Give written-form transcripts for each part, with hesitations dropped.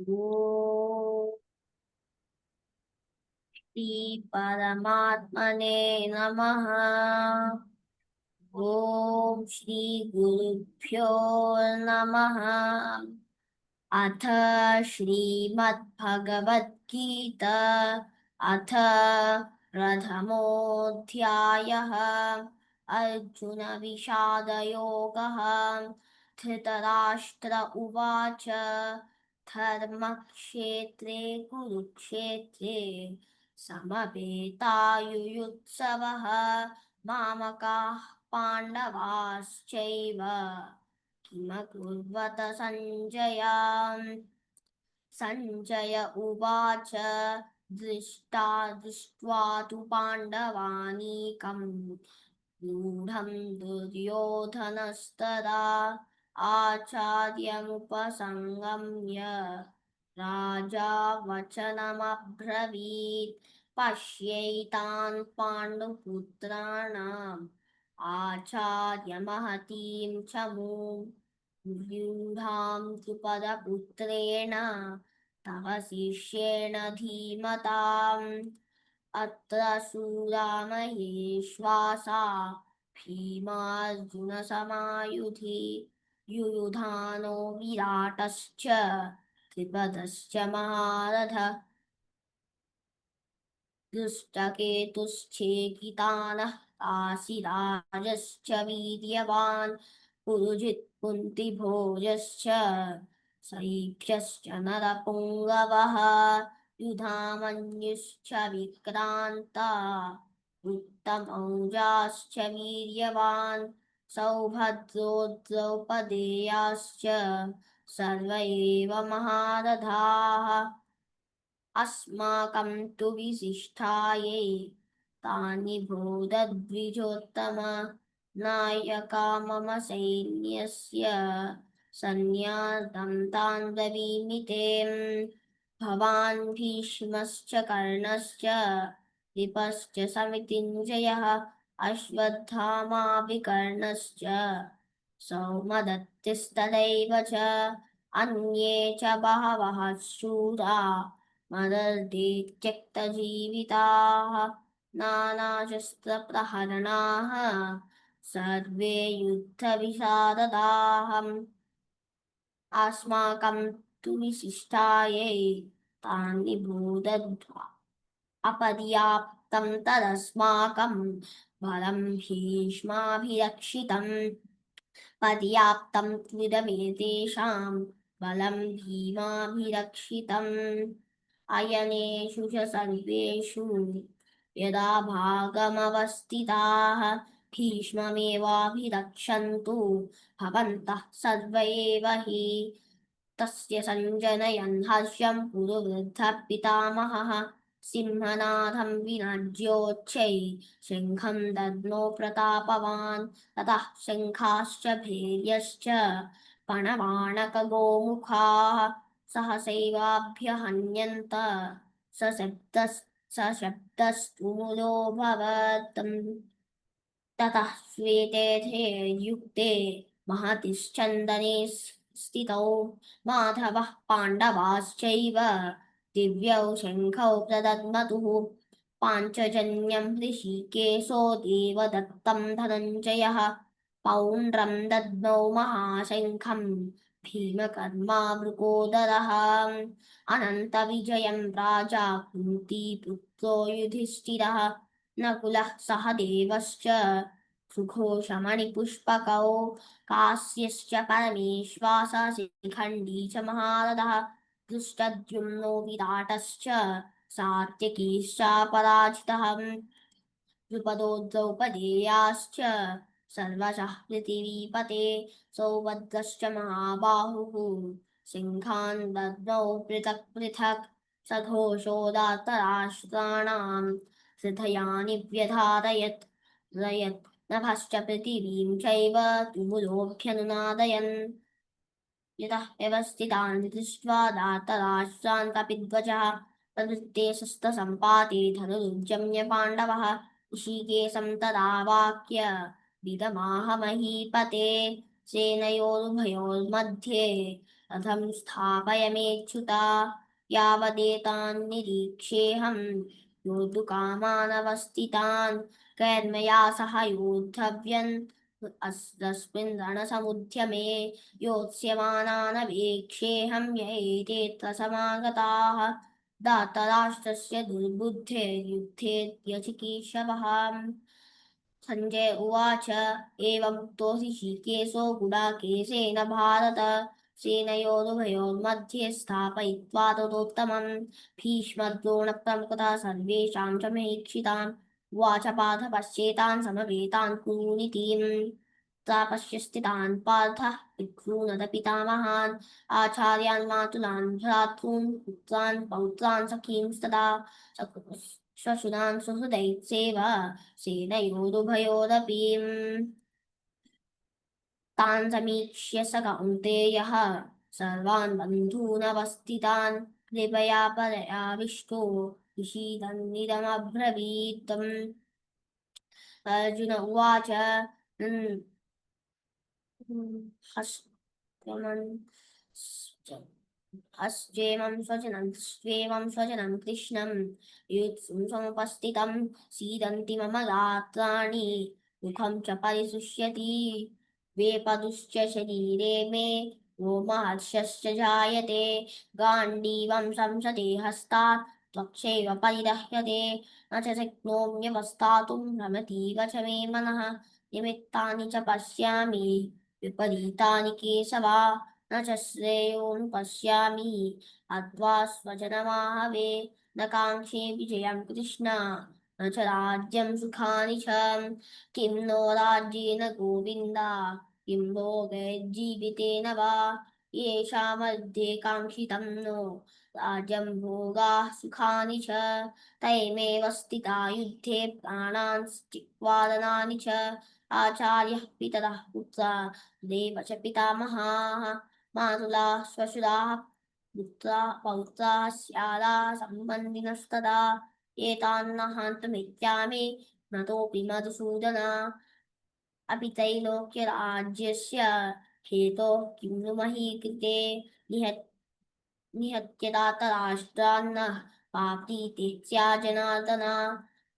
ॐ श्री परमात्मने नमः। ॐ श्री गुरुभ्यो नमः। अथ श्रीमद्भगवद्गीता अथ प्रथमोऽध्यायः अर्जुन विषादयोगः। धृतराष्ट्र उवाच धर्मक्षेत्रे कुरुक्षेत्रे समवेतायुयुत्सवः मामकाः पाण्डवाश्चैव किमकुर्वत सञ्जय। सञ्जय उवाच दृष्ट्वा तु पाण्डवानीकम् रूढं दुर्योधनस्तदा आचार्यमुपसंगम्य राजा वचनमब्रवीत् पश्यैतान् पाण्डुपुत्राणाम् आचार्यमहतीं च व्यूढां द्रुपदपुत्रेण तव शिष्येण धीमताम् अत्र शूरामहेश्वासा भीमार्जुनसमायुधि युयुधानो विराटश्च द्रुपदश्च महारथः दुष्टकेतुश्चेकितानः काशीराजश्च वीर्यवान् पुरुजित् कुन्तिभोजश्च सैभ्यश्च नरपुङ्गवः युधामन्युश्च विक्रान्ता उत्तमौजाश्च वीर्यवान् सौभद्रो द्रौपदेयाश्च सर्व एव महारथाः अस्माकं तु विशिष्टायै तानि भूतद्विजोत्तम नायका मम सैन्यस्य सन्न्यासं तान् ब्रवीमि ते भवान् भीष्मश्च कर्णश्च विपश्च समितिञ्जयः अश्वत्थामा विकर्णश्च सौमदत्तिस्तथैव च अन्ये च बहवः शूरा मदर्थे त्यक्तजीविताः नानाशस्त्रप्रहरणाः सर्वे युद्धविशारदाः अस्माकं तु विशिष्टायै तानि भूतद्वा अपर्याप्तं तदस्माकं बलं भीष्माभिरक्षितम् पर्याप्तं त्विदमेतेषां बलं भीमाभिरक्षितम् अयनेषु च सर्वेषु यदा भागमवस्थिताः भीष्ममेवाभिरक्षन्तु भवन्तः सर्व एव हि तस्य सञ्जनयन् हर्षं पुरुवृद्धः पितामहः सिंहनादं विनज्योच्छ्वै शङ्खं दद्मो प्रतापवान् ततः शङ्खाश्च भैर्यश्च पणवाणकगोमुखाः सहसैवाभ्यहन्यन्त सशब्दस्तुमुलोऽभवत् ततः श्वेतेथे युक्ते महतिश्चन्दने स्थितौ माधवः पाण्डवाश्चैव दिव्यौ शङ्खौ प्रदद्मतुः पाञ्चजन्यं हृषीकेशो देवदत्तं धनञ्जयः पौण्ड्रं दद्मौ महाशङ्खं भीमकर्मा वृकोदरः अनन्तविजयं राजा कुन्तीपुत्रो युधिष्ठिरः नकुलः सहदेवश्च सुघोषमणिपुष्पकौ काश्यश्च परमेश्वासः शिखण्डी च महारथः धृष्टद्युम्नो विराटश्च सात्यकीश्चापराजितः द्रुपदो द्रौपदेयाश्च सर्वशः पृथिवीपते सौभद्रश्च महाबाहुः सिंहान् दद्मौ पृथक् पृथक् सघोषो दातराष्ट्राणां हृदयानि व्यधारयत् नभश्च पृथिवीं चैव तुमुलोऽभ्यनुनादयन् यतः व्यवस्थितान् दृष्ट्वा दातराष्ट्रान् कपिध्वजः प्रवृत्ते शस्त्रसम्पाते धनुरुद्यम्य पाण्डवः ऋषिकेशं तदावाक्य विदमाह महीपते सेनयोरुभयोर्मध्ये रथं स्थापयमेच्युता यावदेतान्निरीक्षेऽहं योद्धुकामानवस्थितान् कैर्मया सह योद्धव्यन् अस्मिन् रणसमुद्यमे योत्स्यमानानवेक्षेऽहं य एतेऽत्र समागताः धातराष्ट्रस्य दुर्बुद्धेर्युद्धेऽत्यचिकीर्षवः सञ्जय उवाच एवमुक्तो ऋषिकेशो गुडाकेशेन भारत सेनयोरुभयोर्मध्ये स्थापयित्वा ततोत्तमं भीष्मद्रोणप्रमुखतः सर्वेषां च महीक्षितान् उवाच पार्थ पश्येतान् समवेतान् कुरूनितीम् तापस्य स्थितान् पार्थः पितॄनथ पितामहान् आचार्यान् मातुलान् भ्रातॄन् पुत्रान् पौत्रान् सखींस्तथा श्वशुरान् सुहृदैत्सेव सेनयोरुभयोरपि तान् समीक्ष्य स कौन्तेयः सर्वान् बन्धूनवस्थितान् कृपया परयाविष्टो विषीदन्निदमब्रवीत् अर्जुन उवाच हस्त्वेमं स्वजनं कृष्णं युत्सुं समुपस्थितं सीदन्ति मम गात्राणि मुखं च परिशुष्यति वेपदुश्च शरीरे मे रोमहर्षश्च जायते गाण्डीवं संसदे हस्तात् त्वक्षैव परिदह्यते न च शक्नोम्यवस्थातुं भ्रमतीव च मे मनः निमित्तानि च पश्यामि विपरीतानि केशवा न च श्रेयोऽनुपश्यामि हत्वा स्वजनमाहवे न काङ्क्षे विजयं कृष्ण न च राज्यं सुखानि च किं नो राज्येन गोविन्द किं भोगैर्जीवितेन वा येषामध्ये काङ्क्षितं नो राज्यं भोगाः सुखानि च तैमेव स्थिता युद्धे प्राणान् त्यक्त्वा दनानि च आचार्यः पितरः पुत्रा देव च पितामहाः मातुलाः श्वशुराः पुत्राः पौत्राः स्यादाः सम्बन्धिनस्तदा एतान्न हन्तुमिच्छामि नतोऽपि मधुसूदन अपि त्रैलोक्यराज्यस्य हेतोः किं नु मही कृते निहत्य धातराष्ट्रान्नः पापीति स्याजनार्दन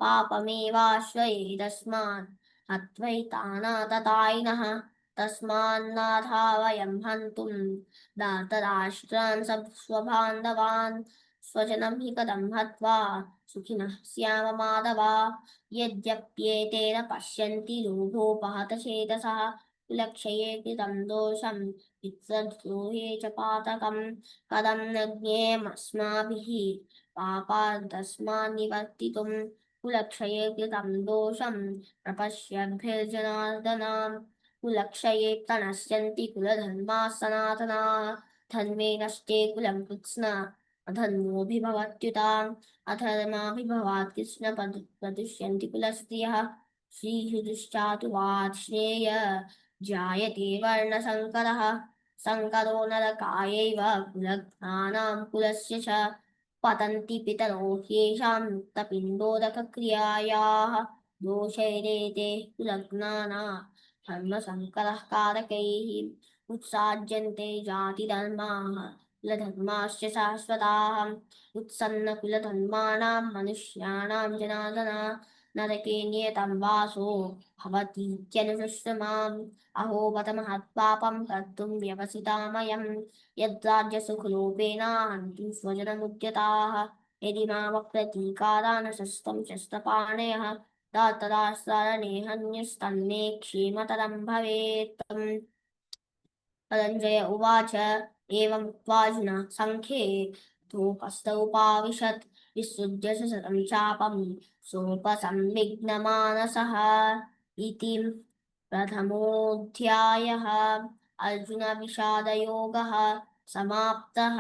पापमेवाश्रयेदस्मान् हत्वैतानाततायिनः तस्मान्नाथा वयं हन्तुं धातराष्ट्रान् स्वबान्धवान् स्वजनं हि कथं हत्वा सुखिनः स्याम माधव यद्यप्येतेन पश्यन्ति लोभोपहतचेतसः कुलक्षये कृतं दोषं पितृद्रोहे च पातकम् कथं न ज्ञेयमस्माभिः पापादस्मान्निवर्तितुं कुलक्षये कृतं दोषं प्रपश्यद्भिर्जनार्दन कुलक्षये प्रणश्यन्ति कुलधर्माः सनातनाः धर्मे नष्टे कुलं कृत्स्न अधर्मोऽभिभवत्युता अधर्माभिभवात् कृष्ण प्रदुष्यन्ति कुलस्त्रियः श्रीयुधिश्चातुवात् जायते वर्णशङ्करः शङ्करो नरकायैव कुलघ्नानां कुलस्य च पतन्ति पितरो ह्येषां मुक्तपिण्डोदकक्रियायाः दोषैरेते कुलघ्नाना धर्मशङ्करः कारकैः उत्साज्यन्ते जातिधर्माः कुलधर्माश्च शाश्वताः उत्सन्नकुलधर्माणां मनुष्याणां जनार्दन नरके नियतं वासो भवतीत्यनुशुश्रुमाम् अहो बत महत्पापं कर्तुं व्यवसितामयं यद्राज्यसुखलोभेन हन्तुं स्वजनमुद्यताः यदि मामप्रतीकारान् शस्त्रं शस्त्रपाणयः धातराष्ट्रारणे हन्यस्तन्मे क्षेमतरं भवेत् धनञ्जय उवाच एवमुक्त्वार्जुनः सङ्ख्ये धूपस्थौपाविशत् विसृज्य शतं चापं सोपसंविघ्नमानसः इति प्रथमोऽध्यायः अर्जुनविषादयोगः समाप्तः।